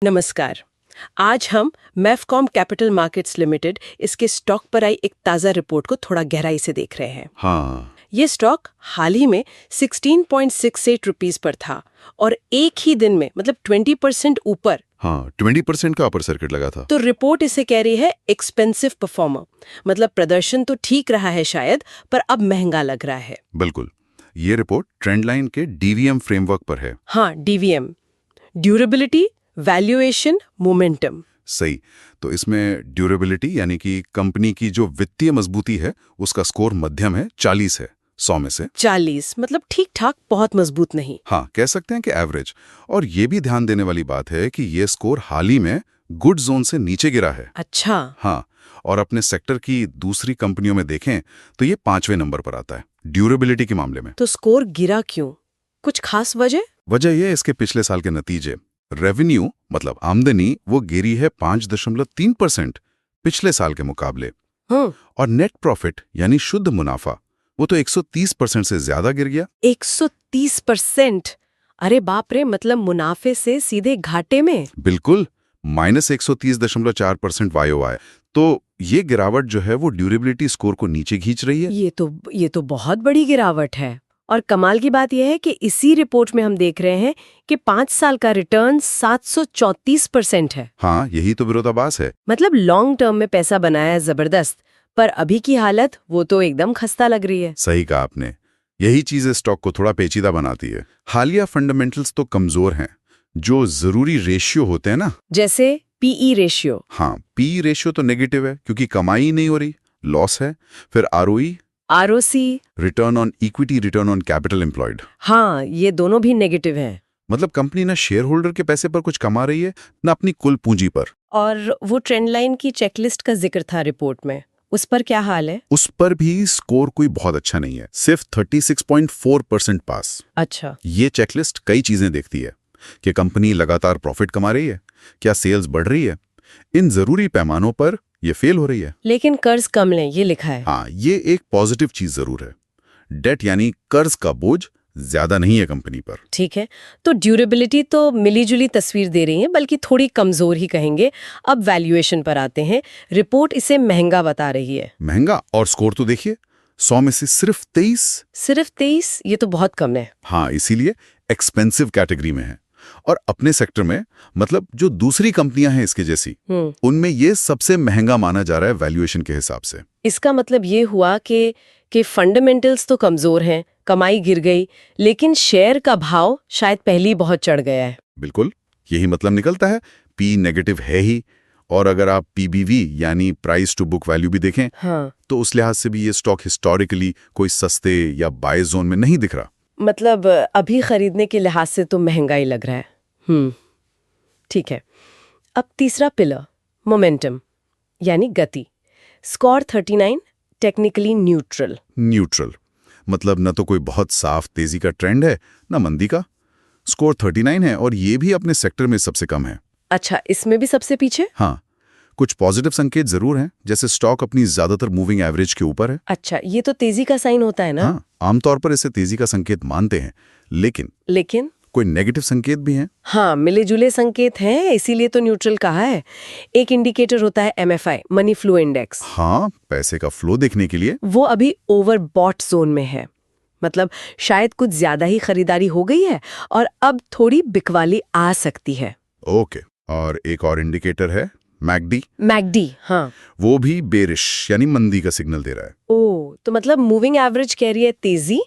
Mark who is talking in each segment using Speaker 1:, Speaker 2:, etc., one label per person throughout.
Speaker 1: नमस्कार। आज हम मैफकॉम कैपिटल मार्केट्स लिमिटेड इसके स्टॉक पर आई एक ताज़ा रिपोर्ट को थोड़ा गहराई से देख रहे हैं।
Speaker 2: हाँ,
Speaker 1: ये स्टॉक हाल ही में 16.68 रुपीस पर था और एक ही दिन में मतलब 20% ऊपर।
Speaker 2: हाँ 20% का अपर सर्किट लगा था।
Speaker 1: तो रिपोर्ट इसे कह रही है एक्सपेंसिव परफॉर्मर, मतलब प्रदर्शन तो ठीक रहा है शायद, पर अब महंगा लग रहा है।
Speaker 2: बिल्कुल, ये रिपोर्ट ट्रेंड लाइन के डीवीएम फ्रेमवर्क पर है।
Speaker 1: हाँ, डीवीएम, ड्यूरेबिलिटी, वैल्यूएशन, मोमेंटम।
Speaker 2: सही। तो इसमें ड्यूरेबिलिटी यानी कि कंपनी की जो वित्तीय मजबूती है उसका स्कोर मध्यम है, 40 है 100 में से।
Speaker 1: 40 मतलब ठीक ठाक, बहुत मजबूत नहीं।
Speaker 2: हाँ, कह सकते हैं कि एवरेज। और ये भी ध्यान देने वाली बात है कि ये स्कोर हाल ही में गुड जोन से नीचे गिरा है।
Speaker 1: अच्छा।
Speaker 2: हाँ, और अपने सेक्टर की दूसरी कंपनियों में देखें तो ये 5वें नंबर पर आता है ड्यूरेबिलिटी के मामले में।
Speaker 1: तो स्कोर गिरा क्यों? कुछ खास वजह?
Speaker 2: वजह यह इसके पिछले साल के नतीजे। रेवेन्यू मतलब आमदनी वो गिरी है 5.3% पिछले साल के मुकाबले। और नेट प्रॉफिट यानी शुद्ध मुनाफा वो तो 130% से ज्यादा गिर गया।
Speaker 1: 130%? अरे बाप रे, मतलब मुनाफे से सीधे घाटे में।
Speaker 2: बिल्कुल, -130.4% YOY। तो ये गिरावट जो है वो ड्यूरेबिलिटी स्कोर को नीचे खींच रही है।
Speaker 1: ये तो बहुत बड़ी गिरावट है। और कमाल की बात यह है कि इसी रिपोर्ट में हम देख रहे हैं कि 5 साल का रिटर्न 734% है।
Speaker 2: हाँ, यही तो विरोधाभास है।
Speaker 1: मतलब लॉन्ग टर्म में पैसा बनाया है जबरदस्त, पर अभी की हालत वो तो एकदम खस्ता लग रही है।
Speaker 2: सही कहा आपने। यही चीजें स्टॉक को थोड़ा पेचीदा बनाती है। हालिया फंडामेंटल्स तो कमजोर हैं। जो जरूरी रेशियो होते हैं ना,
Speaker 1: जैसे पीई रेशियो।
Speaker 2: हाँ, पी रेशियो तो नेगेटिव है क्योंकि कमाई ही नहीं हो रही, लॉस है। फिर ROE,
Speaker 1: ROC,
Speaker 2: return on equity, return on capital employed,
Speaker 1: हाँ, ये दोनों भी नेगेटिव हैं।
Speaker 2: मतलब कंपनी ना शेयर होल्डर के पैसे पर कुछ कमा रही है ना अपनी कुल पूंजी पर।
Speaker 1: और वो ट्रेंड लाइन की चेकलिस्ट का जिक्र था रिपोर्ट में, उस पर क्या हाल है?
Speaker 2: उस पर भी स्कोर कोई बहुत अच्छा नहीं है, सिर्फ 36.4% पास।
Speaker 1: अच्छा।
Speaker 2: ये चेकलिस्ट कई चीजें देखती है कि कंपनी लगातार प्रॉफिट कमा रही है, क्या सेल्स बढ़ रही है। इन जरूरी पैमानों पर ये फेल हो रही है।
Speaker 1: लेकिन कर्ज कम लें, ये लिखा है।
Speaker 2: हाँ, ये एक पॉजिटिव चीज जरूर है। डेट यानी कर्ज का बोझ ज्यादा नहीं है कंपनी पर।
Speaker 1: ठीक है, तो ड्यूरेबिलिटी तो मिलीजुली तस्वीर दे रही है, बल्कि थोड़ी कमजोर ही कहेंगे। अब वैल्यूएशन पर आते हैं। रिपोर्ट इसे महंगा बता रही है।
Speaker 2: महंगा, और स्कोर तो देखिए 100 में से सिर्फ 23।
Speaker 1: सिर्फ 23? ये तो बहुत कम है।
Speaker 2: हाँ, इसीलिए एक्सपेंसिव कैटेगरी में है। और अपने सेक्टर में मतलब जो दूसरी कंपनियां हैं इसके जैसी, उनमें ये सबसे महंगा माना जा रहा है वैल्यूएशन के हिसाब से।
Speaker 1: इसका मतलब ये हुआ कि फंडामेंटल्स तो कमजोर हैं, कमाई गिर गई, लेकिन शेयर का भाव शायद पहले ही बहुत चढ़ गया है।
Speaker 2: बिल्कुल, यही मतलब निकलता है। पी नेगेटिव है ही, और अगर आप पीबीवी यानी प्राइस टू बुक वैल्यू भी देखें,
Speaker 1: हाँ,
Speaker 2: तो उस लिहाज से भी ये स्टॉक हिस्टोरिकली कोई सस्ते या बाय जोन में नहीं दिख रहा।
Speaker 1: मतलब अभी खरीदने के लिहाज से तो महंगा ही लग रहा है। ठीक है। अब तीसरा पिलर, मोमेंटम यानी गति। Score 39, technically neutral.
Speaker 2: न्यूट्रल मतलब न तो कोई बहुत साफ तेजी का ट्रेंड है न मंदी का। स्कोर 39 है और ये भी अपने सेक्टर में सबसे कम है।
Speaker 1: अच्छा, इसमें भी सबसे पीछे?
Speaker 2: हाँ, कुछ पॉजिटिव संकेत जरूर हैं, जैसे स्टॉक अपनी ज्यादातर मूविंग एवरेज के ऊपर है।
Speaker 1: अच्छा, ये तो तेजी का साइन होता है ना?
Speaker 2: हाँ, आमतौर पर इसे तेजी का संकेत मानते हैं, लेकिन कोई नेगेटिव संकेत भी हैं।
Speaker 1: हाँ, मिले जुले संकेत हैं, इसीलिए तो न्यूट्रल कहा है। एक इंडिकेटर होता है MFI, मनी फ्लो इंडेक्स।
Speaker 2: हाँ, पैसे का फ्लो देखने के लिए।
Speaker 1: वो अभी ओवरबॉट जोन में है, मतलब शायद कुछ ज्यादा ही खरीदारी हो गई है और अब थोड़ी बिकवाली आ सकती है।
Speaker 2: ओके, और एक और इंडिकेटर है मैकडी।
Speaker 1: हाँ,
Speaker 2: वो भी बेरिश यानी मंदी का सिग्नल दे रहा है।
Speaker 1: तो मतलब मूविंग एवरेज कह रही है तेजी,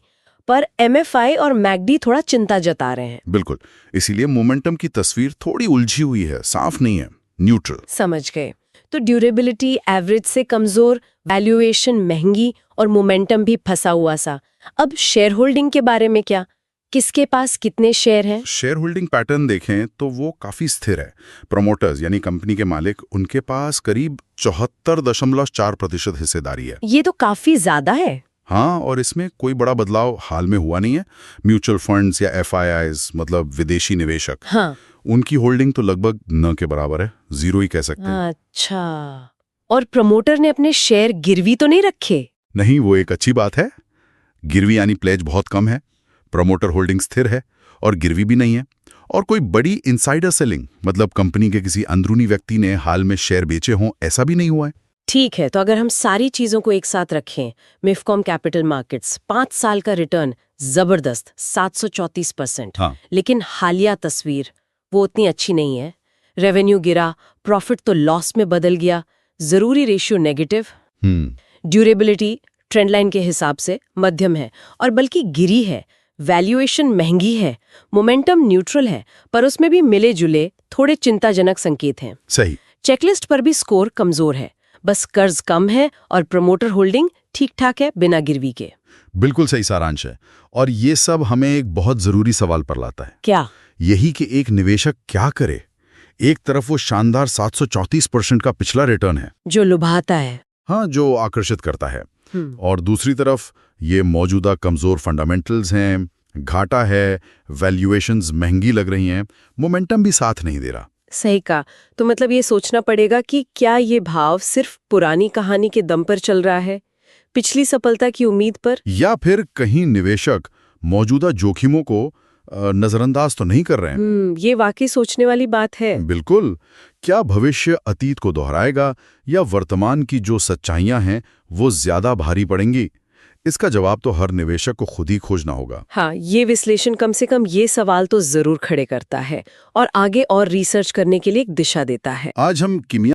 Speaker 1: पर MFI और मैकडी थोड़ा चिंता जता रहे हैं।
Speaker 2: बिल्कुल, इसीलिए मोमेंटम की तस्वीर थोड़ी उलझी हुई है, साफ नहीं है, न्यूट्रल।
Speaker 1: समझ गए। तो ड्यूरेबिलिटी एवरेज से कमजोर, वैल्यूएशन महंगी और मोमेंटम भी फंसा हुआ सा। अब शेयर होल्डिंग के बारे में क्या? किसके पास कितने शेयर हैं?
Speaker 2: शेयर होल्डिंग पैटर्न देखें तो वो काफी स्थिर है। प्रमोटर्स यानी कंपनी के मालिक, उनके पास करीब 74.4% हिस्सेदारी है।
Speaker 1: ये तो काफी ज्यादा है।
Speaker 2: हाँ, और इसमें कोई बड़ा बदलाव हाल में हुआ नहीं है। म्यूचुअल फंड्स या FIIs मतलब विदेशी निवेशक,
Speaker 1: हाँ,
Speaker 2: उनकी होल्डिंग तो लगभग न के बराबर है, 0 ही कह सकते हैं।
Speaker 1: अच्छा, और प्रमोटर ने अपने शेयर गिरवी तो नहीं रखे?
Speaker 2: नहीं, वो एक अच्छी बात है। गिरवी यानी प्लेज बहुत कम है, प्रमोटर होल्डिंग स्थिर है और गिरवी भी नहीं है। और कोई बड़ी इनसाइडर सेलिंग, मतलब कंपनी के किसी अंदरूनी व्यक्ति ने हाल में शेयर बेचे हों, ऐसा भी नहीं हुआ है।
Speaker 1: ठीक है, तो अगर हम सारी चीजों को एक साथ रखें, मिफकॉम कैपिटल मार्केट्स 5 साल का रिटर्न जबरदस्त 734%।
Speaker 2: हाँ।
Speaker 1: लेकिन हालिया तस्वीर वो उतनी अच्छी नहीं है। रेवेन्यू गिरा, प्रॉफिट तो लॉस में बदल गया, जरूरी रेशियो नेगेटिव, ड्यूरेबिलिटी ट्रेंडलाइन के हिसाब से मध्यम है और बल्कि गिरी है। वैल्यूएशन महंगी है, मोमेंटम न्यूट्रल है, पर उसमें भी मिले जुले थोड़े चिंताजनक संकेत हैं।
Speaker 2: सही।
Speaker 1: चेकलिस्ट पर भी स्कोर कमजोर है, बस कर्ज कम है और प्रमोटर होल्डिंग ठीक ठाक है बिना गिरवी के।
Speaker 2: बिल्कुल सही सारांश है। और ये सब हमें एक बहुत जरूरी सवाल पर लाता है।
Speaker 1: क्या?
Speaker 2: यही कि एक निवेशक क्या करे। एक तरफ वो शानदार 734% का पिछला रिटर्न है,
Speaker 1: जो लुभाता है,
Speaker 2: हाँ, जो आकर्षित करता है, और दूसरी तरफ ये मौजूदा कमजोर फंडामेंटल्स हैं, घाटा है, वैल्यूएशंस महंगी लग रही हैं, मोमेंटम भी साथ नहीं दे रहा।
Speaker 1: सही कहा। तो मतलब ये सोचना पड़ेगा कि क्या ये भाव सिर्फ पुरानी कहानी के दम पर चल रहा है, पिछली सफलता की उम्मीद पर,
Speaker 2: या फिर कहीं निवेशक मौजूदा जोखिमों को नजरअंदाज तो नहीं कर रहे हैं।
Speaker 1: ये वाकई सोचने वाली बात है।
Speaker 2: बिल्कुल। क्या भविष्य अतीत को दोहराएगा या वर्तमान की जो सच्चाइयां हैं वो ज्यादा भारी पड़ेंगी? इसका जवाब तो हर निवेशक को खुद ही खोजना होगा।
Speaker 1: हाँ, ये विश्लेषण कम से कम ये सवाल तो जरूर खड़े करता है और आगे और रिसर्च करने के लिए एक दिशा देता है।
Speaker 2: आज हम किमिया